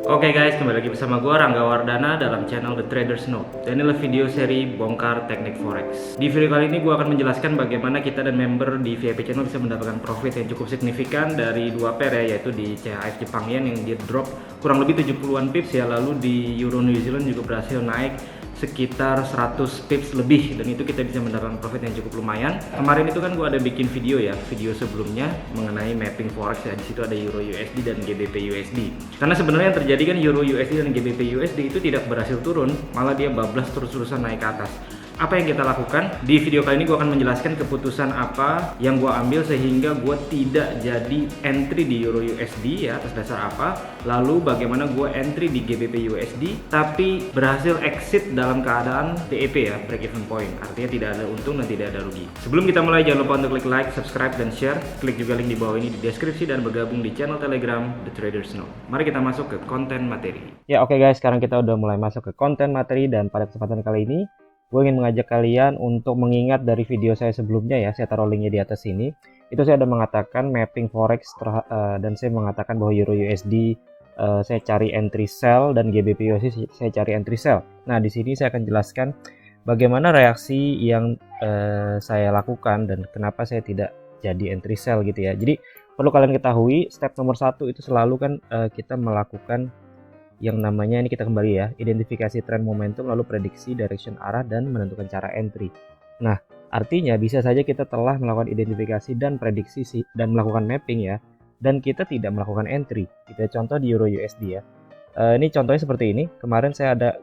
Oke guys, kembali lagi bersama gue Rangga Wardana dalam channel The Trader's Note. Dan inilah video seri bongkar teknik forex. Di video kali ini gue akan menjelaskan bagaimana kita dan member di VIP channel bisa mendapatkan profit yang cukup signifikan dari dua pair ya, yaitu di CHF Jepang Yen yang dia drop kurang lebih 70-an pips ya, lalu di Euro New Zealand juga berhasil naik sekitar 100 pips lebih, dan itu kita bisa mendapatkan profit yang cukup lumayan. Kemarin itu kan gue ada bikin video ya, video sebelumnya mengenai mapping forex ya. Di situ ada Euro USD dan GBP USD. Karena sebenarnya yang terjadi kan Euro USD dan GBP USD itu tidak berhasil turun, malah dia bablas terus-terusan naik ke atas. Apa yang kita lakukan? Di video kali ini gue akan menjelaskan keputusan apa yang gue ambil sehingga gue tidak jadi entry di Euro USD ya, atas dasar apa. Lalu bagaimana gue entry di GBP USD tapi berhasil exit dalam keadaan BEP ya, break even point. Artinya tidak ada untung dan tidak ada rugi. Sebelum kita mulai, jangan lupa untuk klik like, subscribe, dan share. Klik juga link di bawah ini di deskripsi dan bergabung di channel Telegram The Trader's Note. Mari kita masuk ke konten materi. Ya oke guys, sekarang kita udah mulai masuk ke konten materi, dan pada kesempatan kali ini gue ingin mengajak kalian untuk mengingat dari video saya sebelumnya ya, saya taruh linknya di atas sini. Itu saya ada mengatakan mapping forex dan saya mengatakan bahwa Euro USD saya cari entry sell dan GBP USD saya cari entry sell. Nah di sini saya akan jelaskan bagaimana reaksi yang saya lakukan dan kenapa saya tidak jadi entry sell gitu ya. Jadi perlu kalian ketahui, step nomor 1 itu selalu kan kita melakukan yang namanya, ini kita kembali ya, identifikasi tren momentum, lalu prediksi direction arah dan menentukan cara entry. Nah, artinya bisa saja kita telah melakukan identifikasi dan prediksi dan melakukan mapping ya, dan kita tidak melakukan entry. Kita contoh di Euro USD ya. Ini contohnya seperti ini. Kemarin saya ada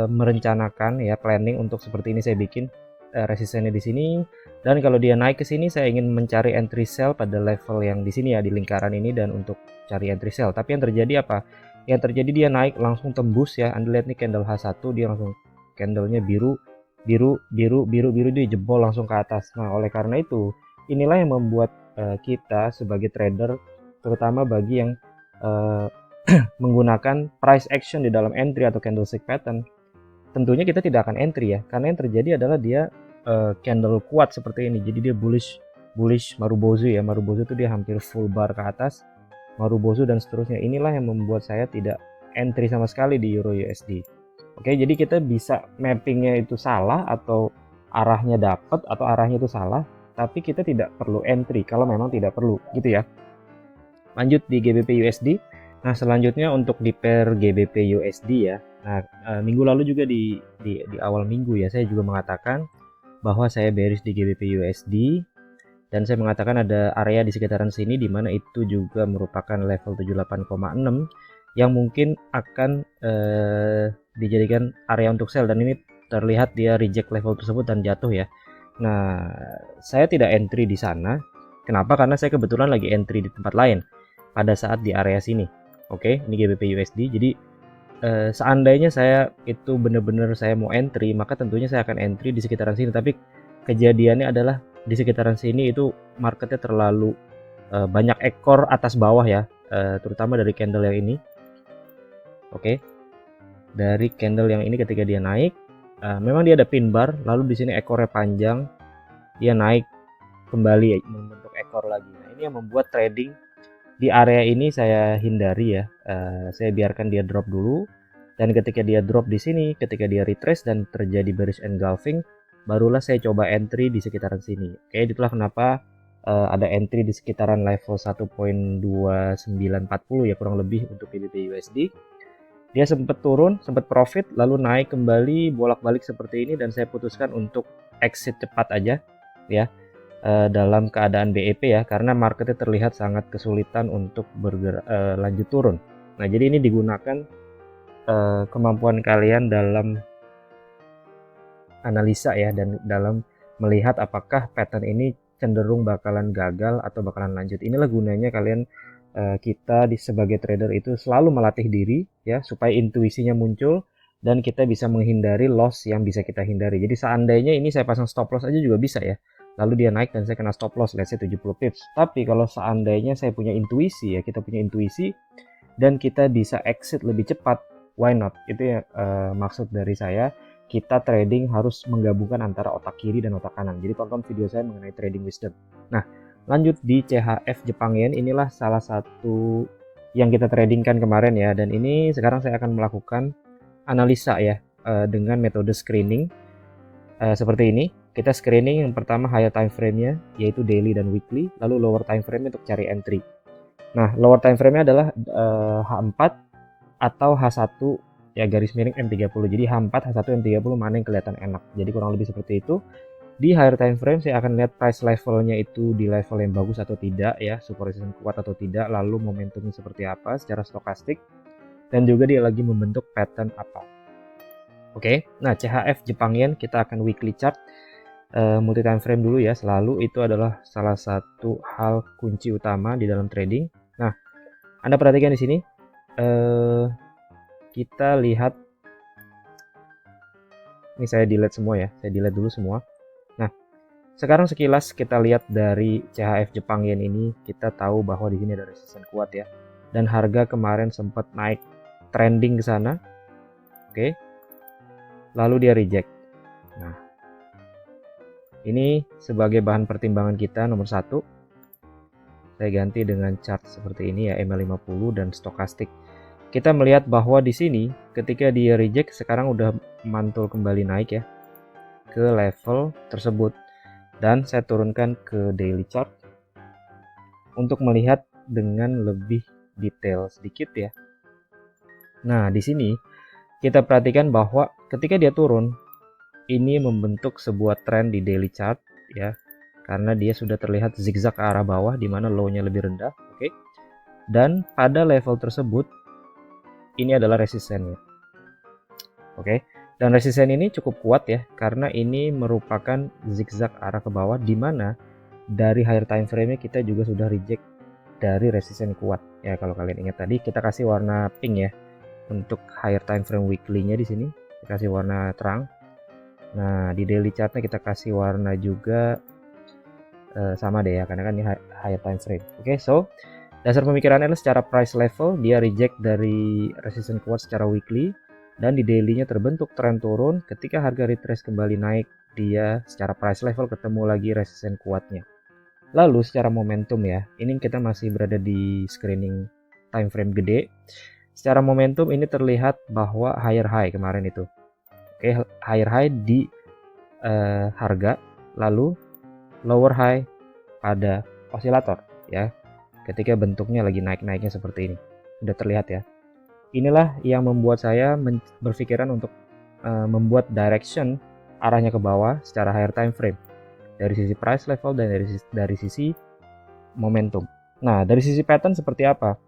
merencanakan ya, planning untuk seperti ini, saya bikin resistennya di sini, dan kalau dia naik ke sini saya ingin mencari entry sell pada level yang di sini ya, di lingkaran ini, dan untuk cari entry sell. Tapi yang terjadi apa? Yang terjadi dia naik langsung tembus ya. Anda lihat nih candle H1, dia langsung candlenya biru, dia jebol langsung ke atas. Nah oleh karena itu inilah yang membuat kita sebagai trader, terutama bagi yang menggunakan price action di dalam entry atau candlestick pattern, tentunya kita tidak akan entry ya, karena yang terjadi adalah dia candle kuat seperti ini. Jadi dia bullish Marubozu ya. Marubozu itu dia hampir full bar ke atas, Marubozu dan seterusnya. Inilah yang membuat saya tidak entry sama sekali di Euro USD. Oke, jadi kita bisa mappingnya itu salah atau arahnya dapat atau arahnya itu salah, tapi kita tidak perlu entry kalau memang tidak perlu gitu ya. Lanjut di GBP USD. Nah selanjutnya untuk di pair GBP USD ya. Nah minggu lalu juga di awal minggu ya, saya juga mengatakan bahwa saya bearish di GBP USD. Dan saya mengatakan ada area di sekitaran sini di mana itu juga merupakan level 78,6 yang mungkin akan dijadikan area untuk sell, dan ini terlihat dia reject level tersebut dan jatuh ya. Nah, saya tidak entry di sana. Kenapa? Karena saya kebetulan lagi entry di tempat lain pada saat di area sini. Oke, ini GBP USD. Jadi seandainya saya itu benar-benar saya mau entry, maka tentunya saya akan entry di sekitaran sini. Tapi kejadiannya adalah di sekitaran sini itu marketnya terlalu banyak ekor atas bawah ya, terutama dari candle yang ini. Oke, dari candle yang ini ketika dia naik, memang dia ada pin bar, lalu di sini ekornya panjang, dia naik kembali ya, membentuk ekor lagi. Nah ini yang membuat trading di area ini saya hindari ya. Saya biarkan dia drop dulu, dan ketika dia drop di sini, ketika dia retrace dan terjadi bearish engulfing, barulah saya coba entry di sekitaran sini. Oke, itulah kenapa ada entry di sekitaran level 1.2940 ya, kurang lebih untuk GBP USD. Dia sempat turun, sempat profit, lalu naik kembali, bolak-balik seperti ini, dan saya putuskan untuk exit cepat aja ya, dalam keadaan BEP ya, karena marketnya terlihat sangat kesulitan untuk bergerak lanjut turun. Nah jadi ini digunakan kemampuan kalian dalam analisa ya, dan dalam melihat apakah pattern ini cenderung bakalan gagal atau bakalan lanjut. Inilah gunanya kalian kita sebagai trader itu selalu melatih diri ya, supaya intuisinya muncul dan kita bisa menghindari loss yang bisa kita hindari. Jadi seandainya ini saya pasang stop loss aja juga bisa ya, lalu dia naik dan saya kena stop loss, let's say 70 pips. Tapi kalau seandainya saya punya intuisi ya, kita punya intuisi dan kita bisa exit lebih cepat, why not? Itu ya maksud dari saya. Kita trading harus menggabungkan antara otak kiri dan otak kanan. Jadi tonton video saya mengenai trading wisdom. Nah, lanjut di CHF Jepang Yen, inilah salah satu yang kita tradingkan kemarin ya. Dan ini sekarang saya akan melakukan analisa ya dengan metode screening seperti ini. Kita screening yang pertama higher time frame-nya yaitu daily dan weekly, lalu lower time frame untuk cari entry. Nah, lower time frame-nya adalah H4 atau H1 ya garis miring M30. Jadi H4, H1, M30 mana yang kelihatan enak. Jadi kurang lebih seperti itu. Di higher time frame saya akan lihat price levelnya itu di level yang bagus atau tidak ya, support resistance kuat atau tidak, lalu momentumnya seperti apa secara stokastik, dan juga dia lagi membentuk pattern apa. Oke, nah CHF Jepang Yen kita akan weekly chart. Multi time frame dulu ya, selalu itu adalah salah satu hal kunci utama di dalam trading. Nah, Anda perhatikan di sini, kita lihat, ini saya delete semua ya, saya delete dulu semua. Nah, sekarang sekilas kita lihat dari CHF Jepang Yen ini, kita tahu bahwa di sini ada resistance kuat ya, dan harga kemarin sempat naik trending ke sana, oke, lalu dia reject. Nah, ini sebagai bahan pertimbangan kita nomor 1. Saya ganti dengan chart seperti ini ya, MA50 dan stokastik. Kita melihat bahwa di sini ketika dia reject sekarang udah mantul kembali naik ya ke level tersebut. Dan saya turunkan ke daily chart untuk melihat dengan lebih detail sedikit ya. Nah, di sini kita perhatikan bahwa ketika dia turun, ini membentuk sebuah tren di daily chart ya, karena dia sudah terlihat zigzag ke arah bawah di mana low-nya lebih rendah, oke. Dan pada level tersebut ini adalah resistennya. Oke. Dan resisten ini cukup kuat ya, karena ini merupakan zigzag arah ke bawah di mana dari higher time frame-nya kita juga sudah reject dari resisten kuat. Ya, kalau kalian ingat tadi kita kasih warna pink ya untuk higher time frame weekly-nya di sini. Kita kasih warna terang. Nah, di daily chart-nya kita kasih warna juga sama deh ya, karena kan ini higher time frame. Oke, so dasar pemikirannya adalah secara price level dia reject dari resisten kuat secara weekly, dan di daily-nya terbentuk tren turun. Ketika harga retrace kembali naik, dia secara price level ketemu lagi resisten kuatnya. Lalu secara momentum ya, ini kita masih berada di screening time frame gede. Secara momentum ini terlihat bahwa higher high kemarin itu. Oke, higher high di harga, lalu lower high pada osilator ya. Ketika bentuknya lagi naik-naiknya seperti ini. Sudah terlihat ya. Inilah yang membuat saya berpikiran untuk membuat direction arahnya ke bawah secara higher time frame. Dari sisi price level dan dari sisi momentum. Nah, dari sisi pattern seperti apa?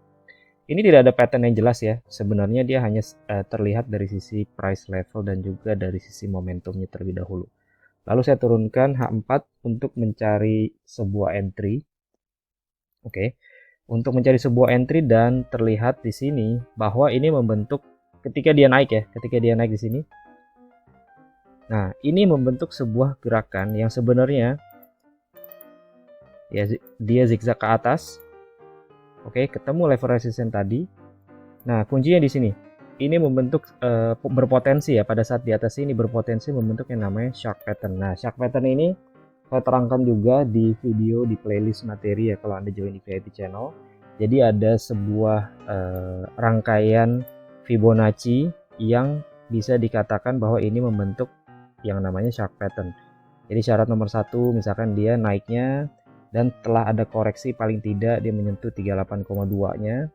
Ini tidak ada pattern yang jelas ya. Sebenarnya dia hanya terlihat dari sisi price level dan juga dari sisi momentumnya terlebih dahulu. Lalu saya turunkan H4 untuk mencari sebuah entry. Oke. Untuk mencari sebuah entry, dan terlihat di sini bahwa ini membentuk ketika dia naik ya, ketika dia naik di sini. Nah, ini membentuk sebuah gerakan yang sebenarnya ya dia zigzag ke atas. Oke, ketemu level resistance tadi. Nah, kuncinya di sini. Ini membentuk berpotensi ya, pada saat di atas ini berpotensi membentuk yang namanya shark pattern. Nah, shark pattern ini saya terangkan juga di video di playlist materi ya kalau Anda join di VIP channel. Jadi ada sebuah rangkaian Fibonacci yang bisa dikatakan bahwa ini membentuk yang namanya shark pattern. Jadi syarat nomor 1 misalkan dia naiknya dan telah ada koreksi paling tidak dia menyentuh 38,2-nya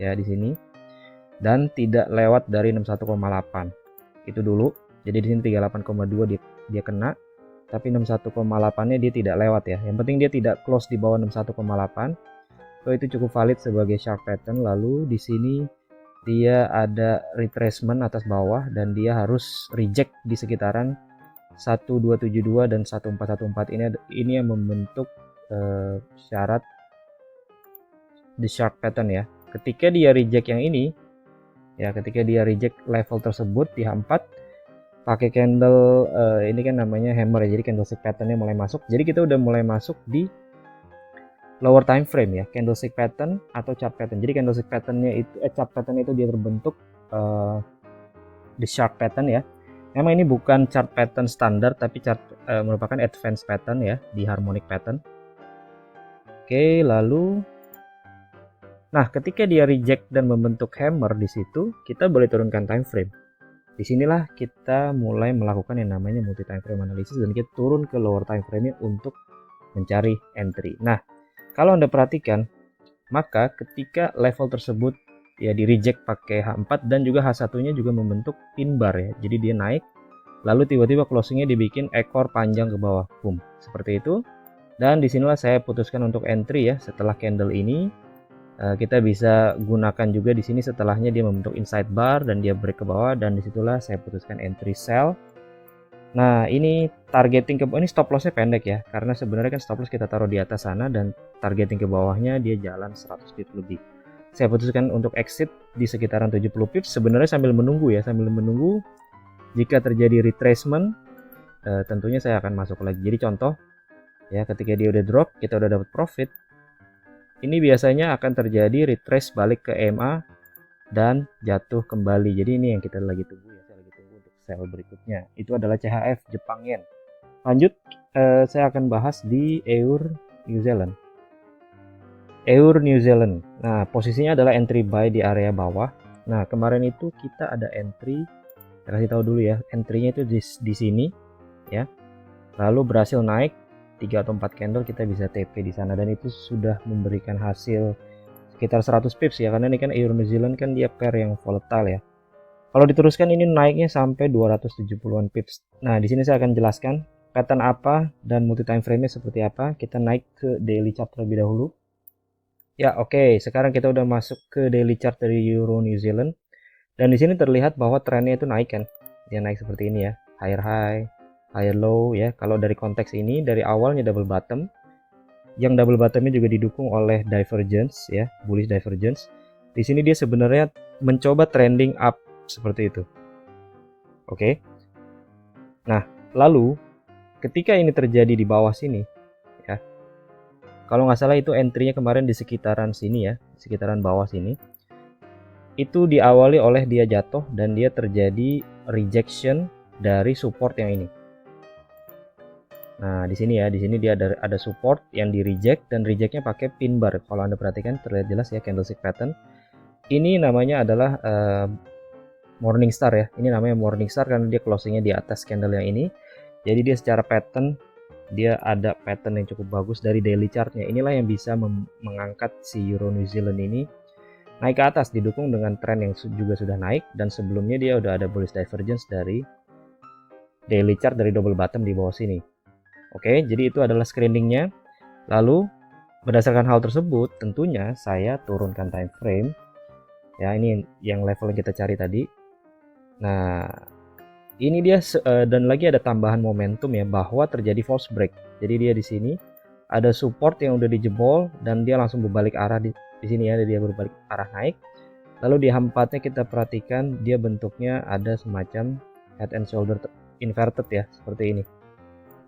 ya di sini, dan tidak lewat dari 61,8. Itu dulu. Jadi di sini 38,2 dia kena, tapi 61,8-nya dia tidak lewat ya. Yang penting dia tidak close di bawah 61,8. So itu cukup valid sebagai shark pattern. Lalu di sini dia ada retracement atas bawah dan dia harus reject di sekitaran 1272 dan 1414. Ini yang membentuk syarat the shark pattern ya. Ketika dia reject yang ini ya, ketika dia reject level tersebut di H4 pakai candle ini kan namanya hammer ya, jadi candlestick patternnya mulai masuk. Jadi kita udah mulai masuk di lower time frame ya, candlestick pattern atau chart pattern. Jadi candlestick patternnya itu chart pattern itu dia terbentuk the shark pattern ya. Memang ini bukan chart pattern standar, tapi chart merupakan advanced pattern ya, di harmonic pattern. Oke, lalu Nah, ketika dia reject dan membentuk hammer di situ, kita boleh turunkan time frame. Disinilah kita mulai melakukan yang namanya multi time frame analysis dan kita turun ke lower time frame-nya untuk mencari entry. Nah, kalau Anda perhatikan, maka ketika level tersebut ya di reject pakai H4 dan juga H1-nya juga membentuk pin bar ya. Jadi dia naik, lalu tiba-tiba closingnya dibikin ekor panjang ke bawah. Boom, seperti itu. Dan disinilah saya putuskan untuk entry ya. Setelah candle ini, kita bisa gunakan juga di sini setelahnya dia membentuk inside bar dan dia break ke bawah, dan disitulah saya putuskan entry sell. Nah, ini targeting ke bawah, ini stop lossnya pendek ya, karena sebenarnya kan stop loss kita taruh di atas sana dan targeting ke bawahnya dia jalan 100 pips lebih. Saya putuskan untuk exit di sekitaran 70 pips sebenarnya sambil menunggu ya, sambil menunggu jika terjadi retracement, tentunya saya akan masuk lagi. Jadi contoh ya, ketika dia udah drop, kita udah dapat profit. Ini biasanya akan terjadi retrace balik ke EMA dan jatuh kembali. Jadi ini yang kita lagi tunggu ya. Saya lagi tunggu untuk sell berikutnya. Itu adalah CHF Jepang Yen. Lanjut, saya akan bahas di EUR New Zealand. EUR New Zealand. Nah, posisinya adalah entry buy di area bawah. Nah, kemarin itu kita ada entry. Saya kasih tahu dulu ya. Entry-nya itu di sini ya. Lalu berhasil naik 3 atau 4 candle, kita bisa TP di sana dan itu sudah memberikan hasil sekitar 100 pips ya, karena ini kan Euro New Zealand kan dia pair yang volatile ya. Kalau diteruskan ini naiknya sampai 270-an pips. Nah, di sini saya akan jelaskan pattern apa dan multi time frame-nya seperti apa. Kita naik ke daily chart terlebih dahulu. Ya, oke. Sekarang kita udah masuk ke daily chart dari Euro New Zealand. Dan di sini terlihat bahwa trennya itu naik kan. Dia naik seperti ini ya. Higher high, higher low ya. Kalau dari konteks ini dari awalnya double bottom, yang double bottomnya juga didukung oleh divergence ya, bullish divergence. Di sini dia sebenarnya mencoba trending up seperti itu. Oke. Nah, lalu ketika ini terjadi di bawah sini ya, kalau nggak salah itu entry-nya kemarin di sekitaran sini ya, sekitaran bawah sini. Itu diawali oleh dia jatuh dan dia terjadi rejection dari support yang ini. Nah, di sini ya, di sini dia ada support yang di reject dan rejectnya pakai pin bar. Kalau Anda perhatikan terlihat jelas ya candlestick pattern. Ini namanya adalah Morningstar ya. Ini namanya Morningstar karena dia closingnya di atas candle yang ini. Jadi dia secara pattern dia ada pattern yang cukup bagus dari daily chartnya. Inilah yang bisa mengangkat si Euro New Zealand ini naik ke atas didukung dengan tren yang juga sudah naik, dan sebelumnya dia udah ada bullish divergence dari daily chart dari double bottom di bawah sini. Oke, jadi itu adalah screeningnya. Lalu berdasarkan hal tersebut tentunya saya turunkan time frame ya, ini yang level yang kita cari tadi. Nah, ini dia dan lagi ada tambahan momentum ya, bahwa terjadi false break. Jadi dia di sini ada support yang udah dijebol dan dia langsung berbalik arah di sini ya, dia berbalik arah naik. Lalu di H4-nya kita perhatikan dia bentuknya ada semacam head and shoulder inverted ya, seperti ini.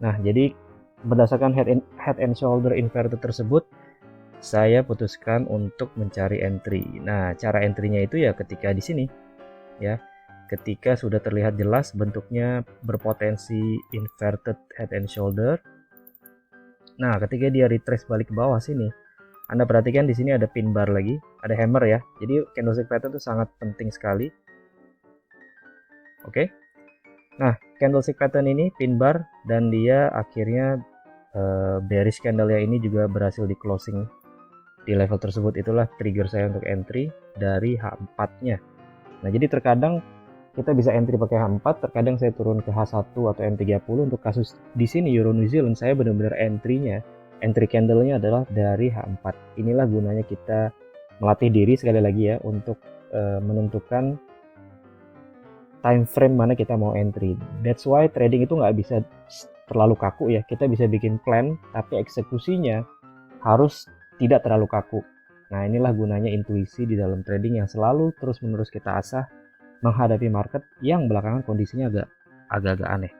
Nah, jadi berdasarkan head and shoulder inverted tersebut, saya putuskan untuk mencari entry. Nah, cara entry-nya itu ya ketika di sini ya. Ketika sudah terlihat jelas bentuknya berpotensi inverted head and shoulder. Nah, ketika dia retrace balik ke bawah sini, Anda perhatikan di sini ada pin bar lagi, ada hammer ya. Jadi candlestick pattern itu sangat penting sekali. Oke. Nah, candlestick pattern ini pin bar dan dia akhirnya bearish candle yang ini juga berhasil di closing di level tersebut. Itulah trigger saya untuk entry dari H4-nya. Nah, jadi terkadang kita bisa entry pakai H4, terkadang saya turun ke H1 atau M30. Untuk kasus di sini Euro New Zealand saya benar-benar entry candle-nya adalah dari H4. Inilah gunanya kita melatih diri sekali lagi ya untuk menentukan time frame mana kita mau entry. That's why trading itu nggak bisa terlalu kaku ya. Kita bisa bikin plan, tapi eksekusinya harus tidak terlalu kaku. Nah, inilah gunanya intuisi di dalam trading yang selalu terus-menerus kita asah menghadapi market yang belakangan kondisinya agak-agak aneh.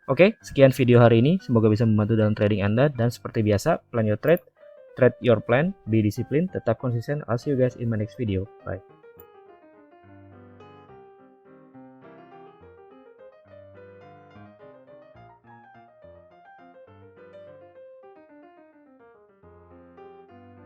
Oke, sekian video hari ini. Semoga bisa membantu dalam trading Anda. Dan seperti biasa, plan your trade, trade your plan, be disciplined, tetap konsisten. I'll see you guys in my next video. Bye.